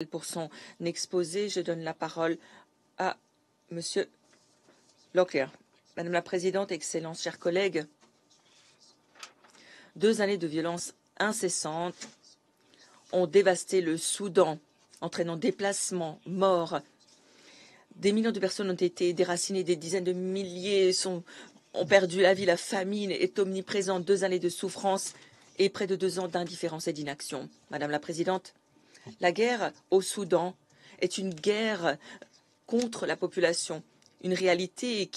Pour son exposé, je donne la parole à Monsieur Locklear. Madame la Présidente, Excellences, chers collègues, 2 années de violence incessante ont dévasté le Soudan, entraînant déplacements, morts. Des millions de personnes ont été déracinées, des dizaines de milliers ont perdu la vie, la famine est omniprésente, 2 années de souffrance et près de 2 ans d'indifférence et d'inaction. Madame la Présidente, la guerre au Soudan est une guerre contre la population, une réalité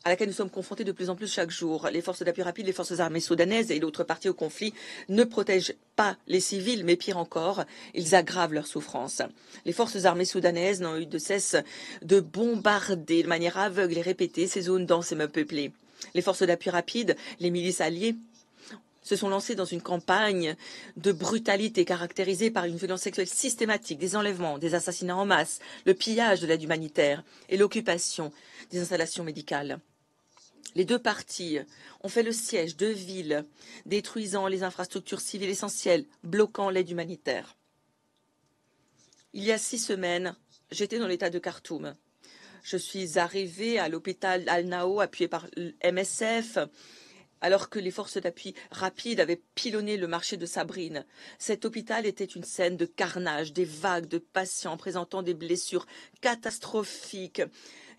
à laquelle nous sommes confrontés de plus en plus chaque jour. Les forces d'appui rapide, les forces armées soudanaises et l'autre partie au conflit ne protègent pas les civils, mais pire encore, ils aggravent leur souffrance. Les forces armées soudanaises n'ont eu de cesse de bombarder de manière aveugle et répétée ces zones denses et mal peuplées. Les forces d'appui rapide, les milices alliées, se sont lancés dans une campagne de brutalité caractérisée par une violence sexuelle systématique, des enlèvements, des assassinats en masse, le pillage de l'aide humanitaire et l'occupation des installations médicales. Les 2 parties ont fait le siège de villes, détruisant les infrastructures civiles essentielles, bloquant l'aide humanitaire. Il y a 6 semaines, j'étais dans l'état de Khartoum. Je suis arrivée à l'hôpital Al-Nao, appuyé par MSF, alors que les forces d'appui rapide avaient pilonné le marché de Sabrine. Cet hôpital était une scène de carnage, des vagues de patients présentant des blessures catastrophiques.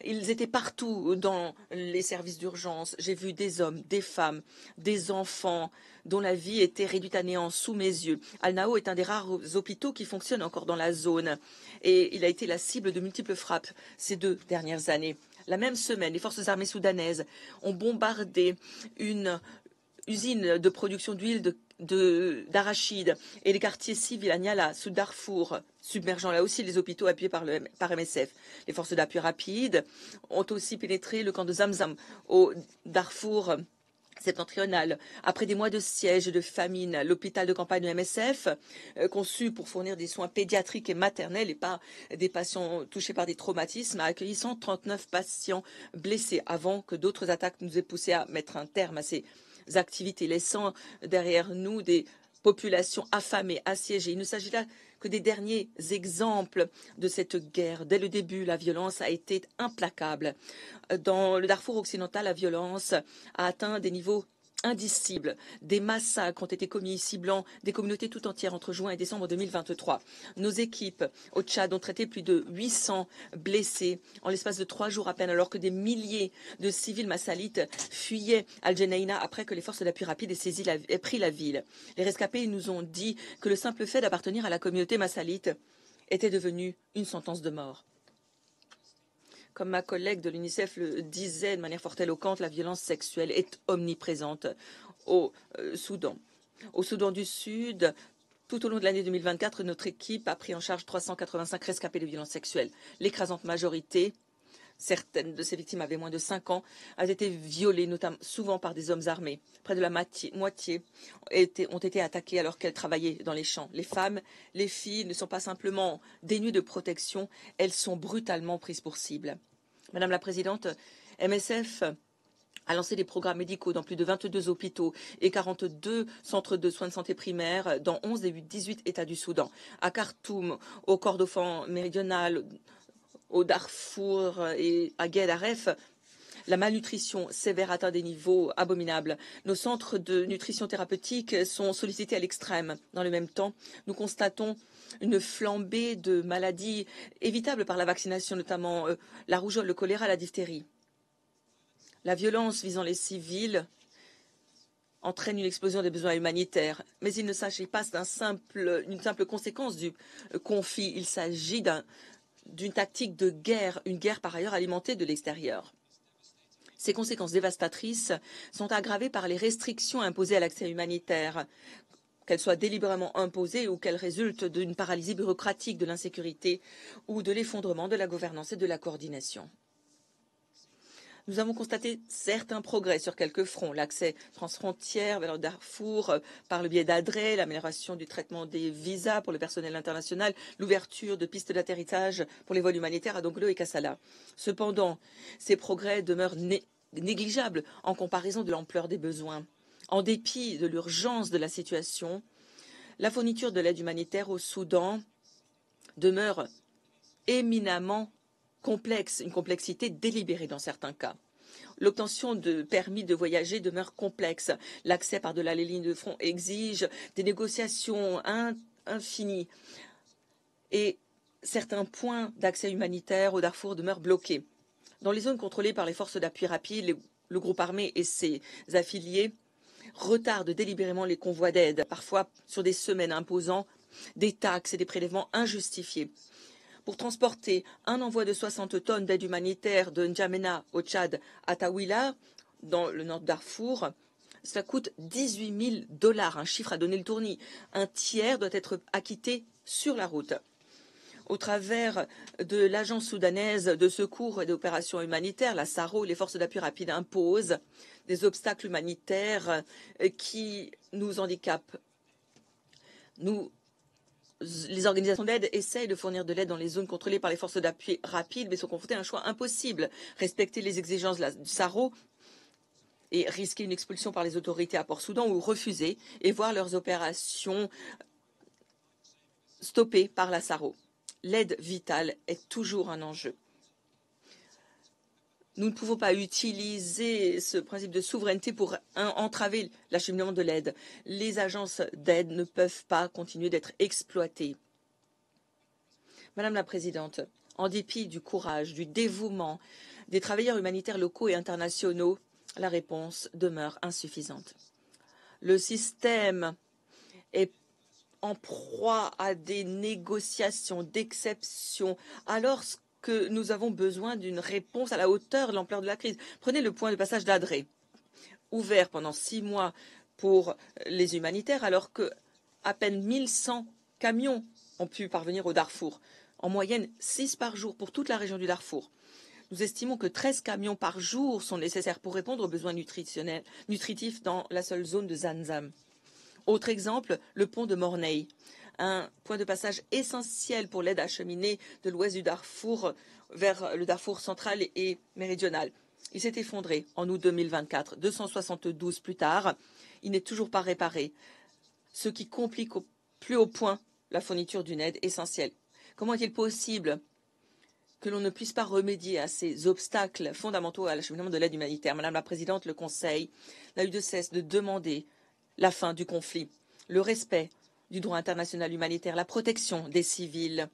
Ils étaient partout dans les services d'urgence. J'ai vu des hommes, des femmes, des enfants dont la vie était réduite à néant sous mes yeux. Al-Nao est un des rares hôpitaux qui fonctionne encore dans la zone et il a été la cible de multiples frappes ces 2 dernières années. La même semaine, les forces armées soudanaises ont bombardé une usine de production d'huile d'arachide et les quartiers civils à Niala, sous Darfour, submergeant là aussi les hôpitaux appuyés par MSF. Les forces d'appui rapide ont aussi pénétré le camp de Zamzam au Darfour septentrional. Après des mois de siège et de famine, l'hôpital de campagne de MSF, conçu pour fournir des soins pédiatriques et maternels et pas des patients touchés par des traumatismes, a accueilli 139 patients blessés avant que d'autres attaques nous aient poussé à mettre un terme à ces activités, laissant derrière nous des populations affamées, assiégées. Il ne s'agit là que des derniers exemples de cette guerre. Dès le début, la violence a été implacable. Dans le Darfour occidental, la violence a atteint des niveaux indicibles. Des massacres ont été commis ciblant des communautés tout entières entre juin et décembre 2023. Nos équipes au Tchad ont traité plus de 800 blessés en l'espace de 3 jours à peine, alors que des milliers de civils massalites fuyaient Al-Jenaïna après que les forces d'appui rapide aient pris la ville. Les rescapés nous ont dit que le simple fait d'appartenir à la communauté massalite était devenu une sentence de mort. Comme ma collègue de l'UNICEF le disait de manière fort éloquente, la violence sexuelle est omniprésente au Soudan. Au Soudan du Sud, tout au long de l'année 2024, notre équipe a pris en charge 385 rescapés de violences sexuelles. L'écrasante majorité, certaines de ces victimes avaient moins de 5 ans, ont été violées, notamment souvent par des hommes armés. Près de la moitié ont été attaquées alors qu'elles travaillaient dans les champs. Les femmes, les filles ne sont pas simplement dénuées de protection, elles sont brutalement prises pour cible. Madame la Présidente, MSF a lancé des programmes médicaux dans plus de 22 hôpitaux et 42 centres de soins de santé primaires dans 11 des 18 États du Soudan. À Khartoum, au Kordofan méridional, au Darfour et à Guedaref, la malnutrition sévère atteint des niveaux abominables. Nos centres de nutrition thérapeutique sont sollicités à l'extrême. Dans le même temps, nous constatons une flambée de maladies évitables par la vaccination, notamment la rougeole, le choléra, la diphtérie. La violence visant les civils entraîne une explosion des besoins humanitaires. Mais il ne s'agit pas d'une simple conséquence du conflit. Il s'agit d'une tactique de guerre, une guerre par ailleurs alimentée de l'extérieur. Ces conséquences dévastatrices sont aggravées par les restrictions imposées à l'accès humanitaire, qu'elles soient délibérément imposées ou qu'elles résultent d'une paralysie bureaucratique, de l'insécurité ou de l'effondrement de la gouvernance et de la coordination. Nous avons constaté certains progrès sur quelques fronts, l'accès transfrontière vers le Darfour par le biais d'Adré, l'amélioration du traitement des visas pour le personnel international, l'ouverture de pistes d'atterrissage pour les vols humanitaires à Donglo et Kassala. Cependant, ces progrès demeurent négligeables en comparaison de l'ampleur des besoins. En dépit de l'urgence de la situation, La fourniture de l'aide humanitaire au Soudan demeure éminemment complexe, une complexité délibérée dans certains cas. L'obtention de permis de voyager demeure complexe. L'accès par-delà les lignes de front exige des négociations infinies et certains points d'accès humanitaire au Darfour demeurent bloqués. Dans les zones contrôlées par les forces d'appui rapide, le groupe armé et ses affiliés retardent délibérément les convois d'aide, parfois sur des semaines, imposant des taxes et des prélèvements injustifiés. Pour transporter un envoi de 60 tonnes d'aide humanitaire de N'Djamena au Tchad à Tawila, dans le nord de Darfour, cela coûte 18 000 $, un chiffre à donner le tournis. Un tiers doit être acquitté sur la route. Au travers de l'agence soudanaise de secours et d'opérations humanitaires, la SARO, les forces d'appui rapide imposent des obstacles humanitaires qui nous handicapent. Les organisations d'aide essayent de fournir de l'aide dans les zones contrôlées par les forces d'appui rapide, mais sont confrontées à un choix impossible. Respecter les exigences de la SARO et risquer une expulsion par les autorités à Port-Soudan ou refuser et voir leurs opérations stoppées par la SARO. L'aide vitale est toujours un enjeu. Nous ne pouvons pas utiliser ce principe de souveraineté pour entraver l'acheminement de l'aide. Les agences d'aide ne peuvent pas continuer d'être exploitées. Madame la Présidente, en dépit du courage, du dévouement des travailleurs humanitaires locaux et internationaux, la réponse demeure insuffisante. Le système est en proie à des négociations d'exception, alors que nous avons besoin d'une réponse à la hauteur de l'ampleur de la crise. Prenez le point de passage d'Adré, ouvert pendant 6 mois pour les humanitaires, alors que à peine 1100 camions ont pu parvenir au Darfour. En moyenne, 6 par jour pour toute la région du Darfour. Nous estimons que 13 camions par jour sont nécessaires pour répondre aux besoins nutritifs dans la seule zone de Zanzam. Autre exemple, le pont de Mornay, un point de passage essentiel pour l'aide acheminée de l'ouest du Darfour vers le Darfour central et méridional. Il s'est effondré en août 2024. 272 plus tard, il n'est toujours pas réparé, ce qui complique au plus haut point la fourniture d'une aide essentielle. Comment est-il possible que l'on ne puisse pas remédier à ces obstacles fondamentaux à l'acheminement de l'aide humanitaire? Madame la Présidente, le Conseil n'a eu de cesse de demander la fin du conflit, le respect du droit international humanitaire, la protection des civils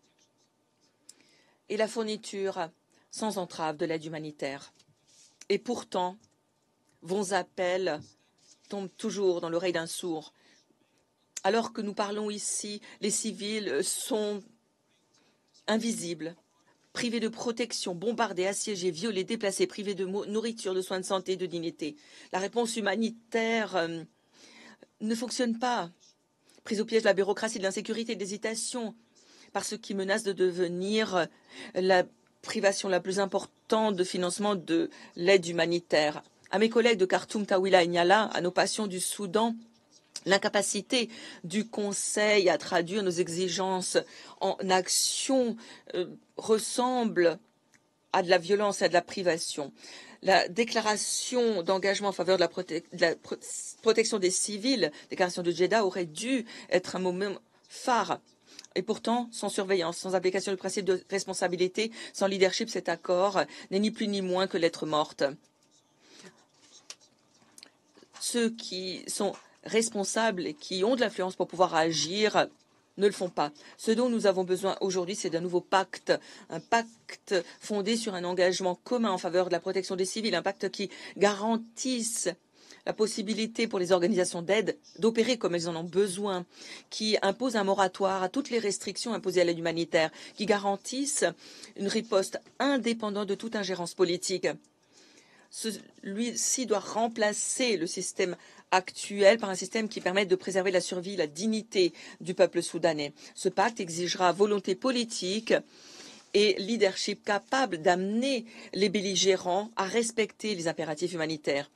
et la fourniture sans entrave de l'aide humanitaire. Et pourtant, vos appels tombent toujours dans l'oreille d'un sourd. Alors que nous parlons ici, les civils sont invisibles, privés de protection, bombardés, assiégés, violés, déplacés, privés de nourriture, de soins de santé, de dignité. La réponse humanitaire ne fonctionne pas. Prise au piège de la bureaucratie, de l'insécurité, de l'hésitation, par ce qui menace de devenir la privation la plus importante de financement de l'aide humanitaire. À mes collègues de Khartoum, Tawila et Niala, à nos patients du Soudan, l'incapacité du Conseil à traduire nos exigences en action ressemble à de la violence et à de la privation. La déclaration d'engagement en faveur de la protection des civils, déclaration de Jeddah, aurait dû être un moment phare. Et pourtant, sans surveillance, sans application du principe de responsabilité, sans leadership, cet accord n'est ni plus ni moins que lettre morte. Ceux qui sont responsables et qui ont de l'influence pour pouvoir agir ne le font pas. Ce dont nous avons besoin aujourd'hui, c'est d'un nouveau pacte, un pacte fondé sur un engagement commun en faveur de la protection des civils, un pacte qui garantisse la possibilité pour les organisations d'aide d'opérer comme elles en ont besoin, qui impose un moratoire à toutes les restrictions imposées à l'aide humanitaire, qui garantisse une riposte indépendante de toute ingérence politique. Celui-ci doit remplacer le système actuel par un système qui permette de préserver la survie, la dignité du peuple soudanais. Ce pacte exigera volonté politique et leadership capable d'amener les belligérants à respecter les impératifs humanitaires.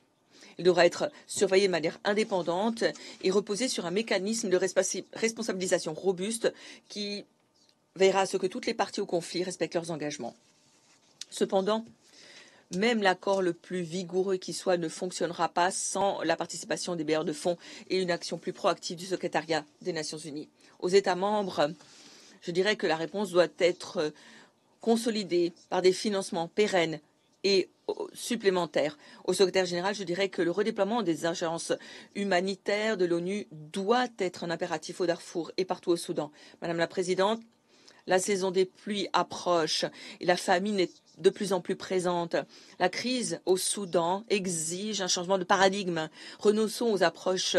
Il devra être surveillé de manière indépendante et reposer sur un mécanisme de responsabilisation robuste qui veillera à ce que toutes les parties au conflit respectent leurs engagements. Cependant, Même l'accord le plus vigoureux qui soit ne fonctionnera pas sans la participation des bailleurs de fonds et une action plus proactive du secrétariat des Nations Unies. Aux États membres, je dirais que la réponse doit être consolidée par des financements pérennes et supplémentaires. Au secrétaire général, je dirais que le redéploiement des agences humanitaires de l'ONU doit être un impératif au Darfour et partout au Soudan. Madame la Présidente, la saison des pluies approche et la famine est de plus en plus présente. La crise au Soudan exige un changement de paradigme. Renonçons aux approches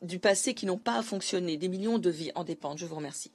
du passé qui n'ont pas fonctionné. Des millions de vies en dépendent. Je vous remercie.